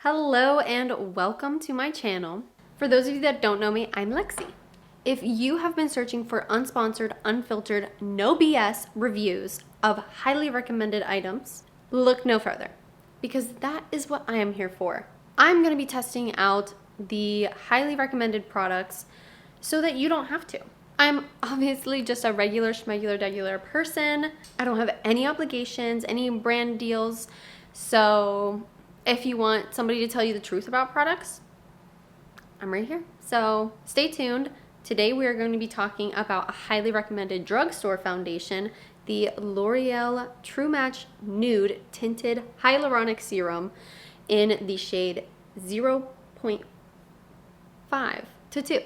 Hello and welcome to my channel. For those of you that don't know me, I'm Lexi. If you have been searching for unsponsored, unfiltered, no BS reviews of highly recommended items, look no further because that is what I am here for. I'm going to be testing out the highly recommended products so that you don't have to. I'm obviously just a regular schmegular person. I don't have any obligations, any brand deals. So if you want somebody to tell you the truth about products, I'm right here. So stay tuned. Today we are going to be talking about a highly recommended drugstore foundation, the L'Oreal True Match Nude Tinted Hyaluronic Serum in the shade 0.5 to 2.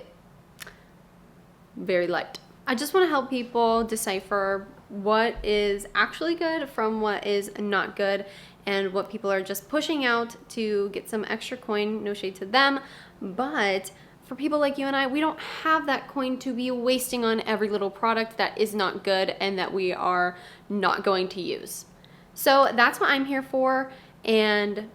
Very light. I just want to help people decipher what is actually good from what is not good and what people are just pushing out to get some extra coin. No shade to them, but for people like you and I, we don't have that coin to be wasting on every little product that is not good and that we are not going to use. So that's what I'm here for, and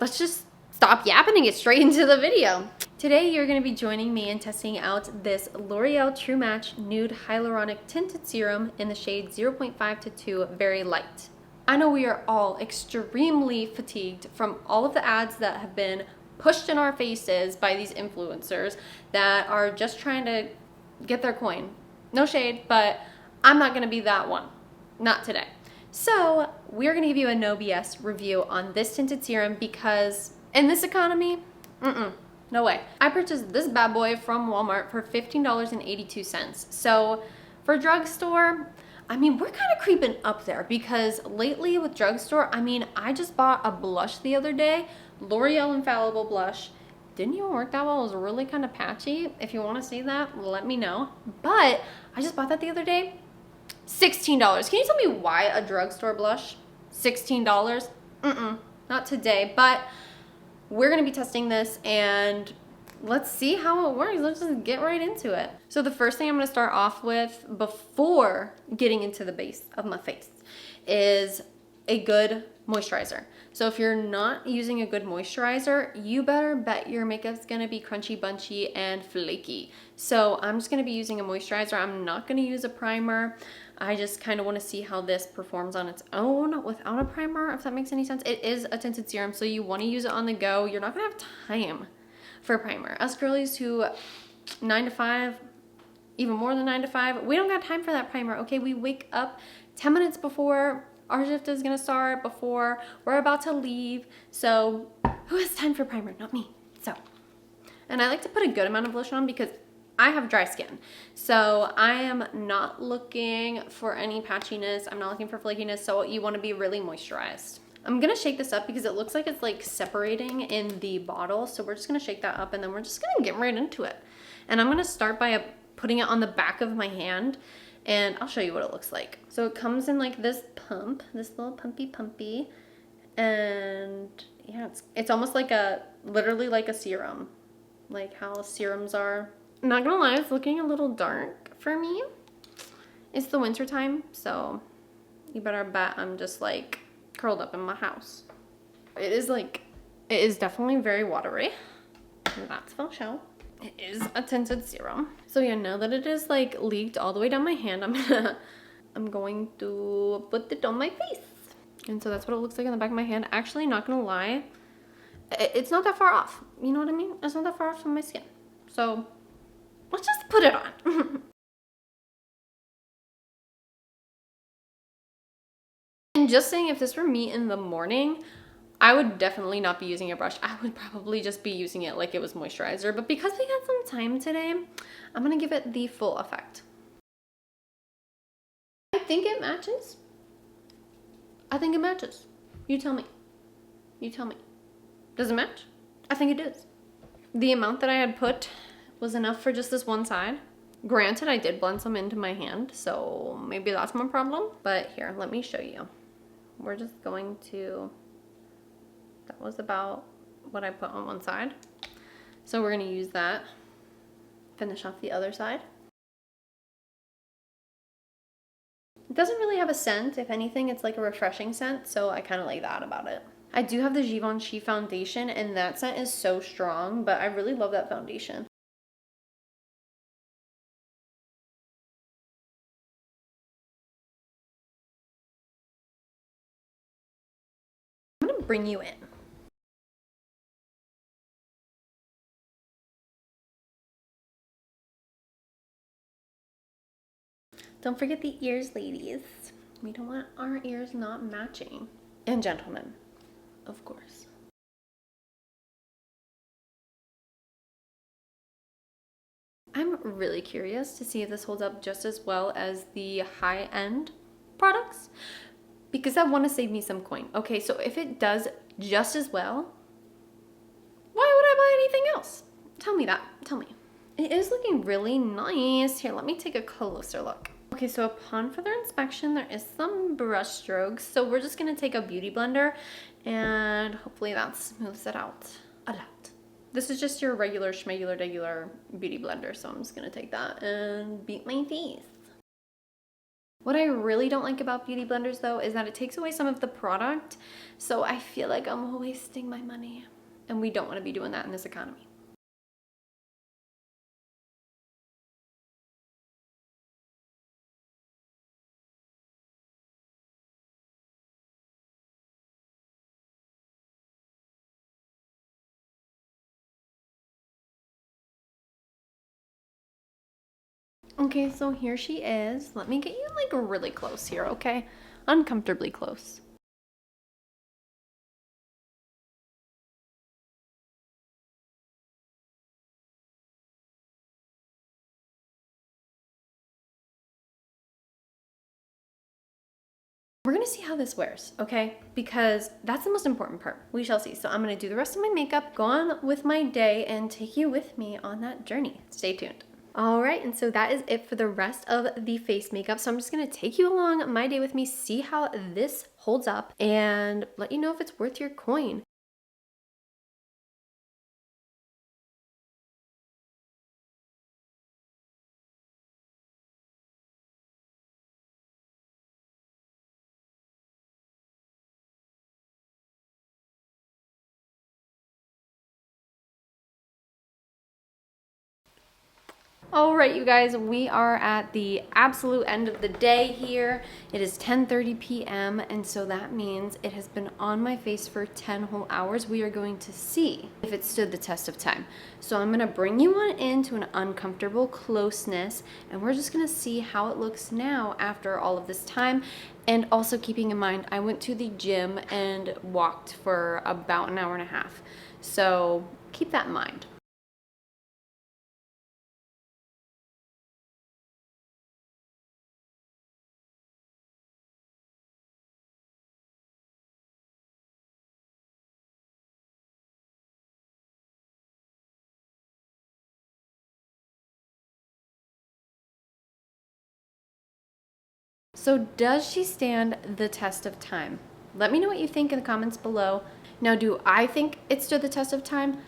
let's just stop yapping and get straight into the video. Today you're going to be joining me in testing out this L'Oreal True Match Nude Hyaluronic Tinted Serum in the shade 0.5 to 2, very light. I know we are all extremely fatigued from all of the ads that have been pushed in our faces by these influencers that are just trying to get their coin. No shade, but I'm not going to be that one. Not today. So we're going to give you a no BS review on this tinted serum because in this economy, no way. I purchased this bad boy from Walmart for $15.82. So for drugstore, I mean, we're kind of creeping up there because lately with drugstore, I mean, I just bought a blush the other day, L'Oreal Infallible blush. Didn't even work that well. It was really kind of patchy. If you want to see that, let me know. But I just bought that the other day. $16. Can you tell me why a drugstore blush? $16? Not today, but we're going to be testing this and let's see how it works. Let's just get right into it. So the first thing I'm going to start off with before getting into the base of my face is a good moisturizer. So if you're not using a good moisturizer, you better bet your makeup's going to be crunchy, bunchy, and flaky. So I'm just going to be using a moisturizer. I'm not going to use a primer. I just kind of want to see how this performs on its own without a primer, if that makes any sense. It is a tinted serum, so you want to use it on the go. You're not going to have time for a primer. Us girlies who 9 to 5, even more than 9 to 5, we don't got time for that primer, okay? We wake up 10 minutes before our shift is gonna start, before we're about to leave. So who has time for primer? Not me. So, and I like to put a good amount of lotion on because I have dry skin. So I am not looking for any patchiness. I'm not looking for flakiness. So you want to be really moisturized. I'm going to shake this up because it looks like it's like separating in the bottle. So we're just going to shake that up and then we're just going to get right into it. And I'm going to start by putting it on the back of my hand and I'll show you what it looks like. So it comes in like this pump, this little pumpy. And yeah, it's almost like literally like a serum, like how serums are. I'm not going to lie, it's looking a little dark for me. It's the winter time, so you better bet I'm just like curled up in my house. It is definitely very watery. That's for sure. It is a tinted serum. So yeah, now that it is like leaked all the way down my hand, I'm going to put it on my face. And so that's what it looks like on the back of my hand. Actually, not gonna lie, it's not that far off. You know what I mean? It's not that far off from my skin. So let's just put it on. And just saying, if this were me in the morning, I would definitely not be using a brush. I would probably just be using it like it was moisturizer. But because we got some time today, I'm going to give it the full effect. I think it matches. I think it matches. You tell me. You tell me. Does it match? I think it does. The amount that I had put was enough for just this one side. Granted, I did blend some into my hand, so maybe that's my problem. But here, let me show you. We're just going to... That was about what I put on one side. So we're going to use that. Finish off the other side. It doesn't really have a scent. If anything, it's like a refreshing scent. So I kind of like that about it. I do have the Givenchy foundation, and that scent is so strong, but I really love that foundation. I'm gonna bring you in. Don't forget the ears, ladies. We don't want our ears not matching. And gentlemen, of course. I'm really curious to see if this holds up just as well as the high-end products, because I want to save me some coin. Okay, so if it does just as well, why would I buy anything else? Tell me that. Tell me. It is looking really nice. Here, let me take a closer look. Okay, so upon further inspection, there is some brush strokes. So we're just gonna take a beauty blender and hopefully that smooths it out a lot. This is just your regular schmegular beauty blender, so I'm just gonna take that and beat my face. What I really don't like about beauty blenders though is that it takes away some of the product, so I feel like I'm wasting my money, and we don't want to be doing that in this economy. Okay, so here she is. Let me get you like really close here, okay? Uncomfortably close. We're gonna see how this wears, okay? Because that's the most important part. We shall see. So I'm gonna do the rest of my makeup, go on with my day, and take you with me on that journey. Stay tuned. All right, and so that is it for the rest of the face makeup. So I'm just gonna take you along my day with me, see how this holds up, and let you know if it's worth your coin. All right, you guys, we are at the absolute end of the day here. It is 10:30 p.m. and so that means it has been on my face for 10 whole hours. We are going to see if it stood the test of time. So I'm gonna bring you on into an uncomfortable closeness, and we're just gonna see how it looks now after all of this time. And also keeping in mind, I went to the gym and walked for about an hour and a half. So keep that in mind. So does she stand the test of time? Let me know what you think in the comments below. Now, do I think it stood the test of time?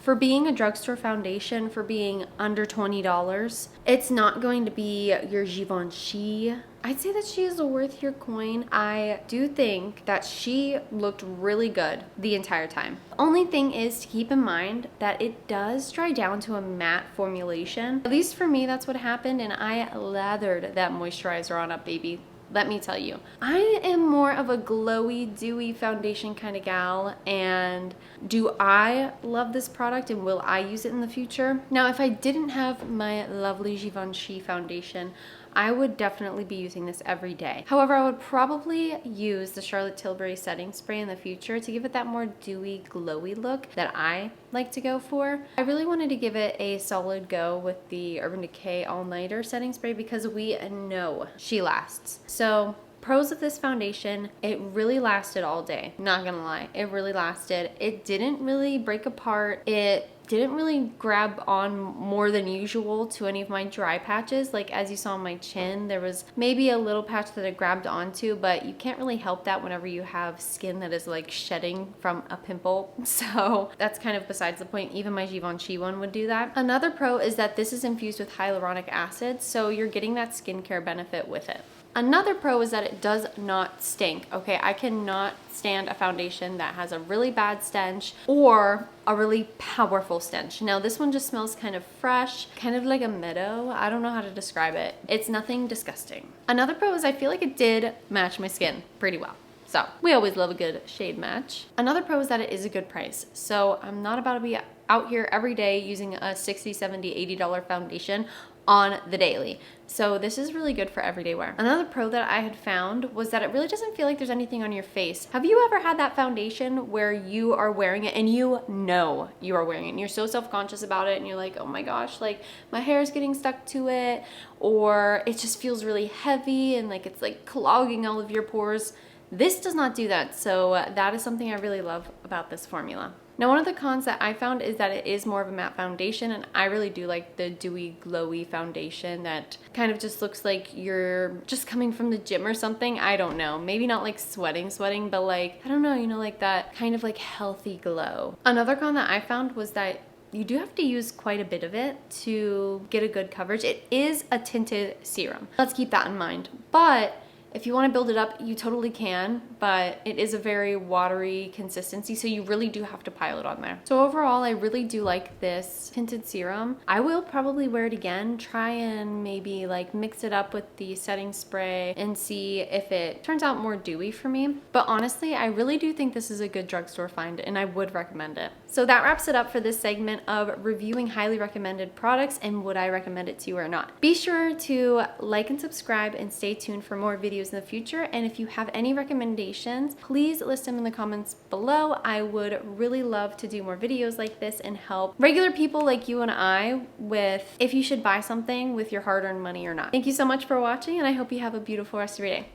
For being a drugstore foundation, for being under $20, it's not going to be your Givenchy. I'd say that she is worth your coin. I do think that she looked really good the entire time. Only thing is to keep in mind that it does dry down to a matte formulation. At least for me, that's what happened, and I lathered that moisturizer on up, baby. Let me tell you, I am more of a glowy, dewy foundation kind of gal, and do I love this product and will I use it in the future? Now, if I didn't have my lovely Givenchy foundation, I would definitely be using this every day. However, I would probably use the Charlotte Tilbury setting spray in the future to give it that more dewy, glowy look that I like to go for. I really wanted to give it a solid go with the Urban Decay All Nighter setting spray because we know she lasts. So pros of this foundation, it really lasted all day. Not gonna lie, it really lasted. It didn't really break apart. It didn't really grab on more than usual to any of my dry patches. Like as you saw on my chin, there was maybe a little patch that it grabbed onto, but you can't really help that whenever you have skin that is like shedding from a pimple. So that's kind of besides the point. Even my Givenchy one would do that. Another pro is that this is infused with hyaluronic acid, so you're getting that skincare benefit with it. Another pro is that it does not stink, okay? I cannot stand a foundation that has a really bad stench or a really powerful stench. Now this one just smells kind of fresh, kind of like a meadow. I don't know how to describe it. It's nothing disgusting. Another pro is I feel like it did match my skin pretty well. So we always love a good shade match. Another pro is that it is a good price. So I'm not about to be out here every day using a $60, $70, $80 foundation on the daily. So this is really good for everyday wear. Another pro that I had found was that it really doesn't feel like there's anything on your face. Have you ever had that foundation where you are wearing it and you know you are wearing it and you're so self-conscious about it and you're like, oh my gosh, like my hair is getting stuck to it, or it just feels really heavy and like it's like clogging all of your pores? This does not do that, so that is something I really love about this formula. Now, one of the cons that I found is that it is more of a matte foundation, and I really do like the dewy, glowy foundation that kind of just looks like you're just coming from the gym or something. I don't know. Maybe not like sweating, but like, I don't know, you know, like that kind of like healthy glow. Another con that I found was that you do have to use quite a bit of it to get a good coverage. It is a tinted serum. Let's keep that in mind. But if you want to build it up, you totally can, but it is a very watery consistency, so you really do have to pile it on there. So overall, I really do like this tinted serum. I will probably wear it again, try and maybe like mix it up with the setting spray and see if it turns out more dewy for me. But honestly, I really do think this is a good drugstore find and I would recommend it. So that wraps it up for this segment of reviewing highly recommended products and would I recommend it to you or not. Be sure to like and subscribe and stay tuned for more videos in the future. And if you have any recommendations, please list them in the comments below. I would really love to do more videos like this and help regular people like you and I with if you should buy something with your hard-earned money or not. Thank you so much for watching and I hope you have a beautiful rest of your day.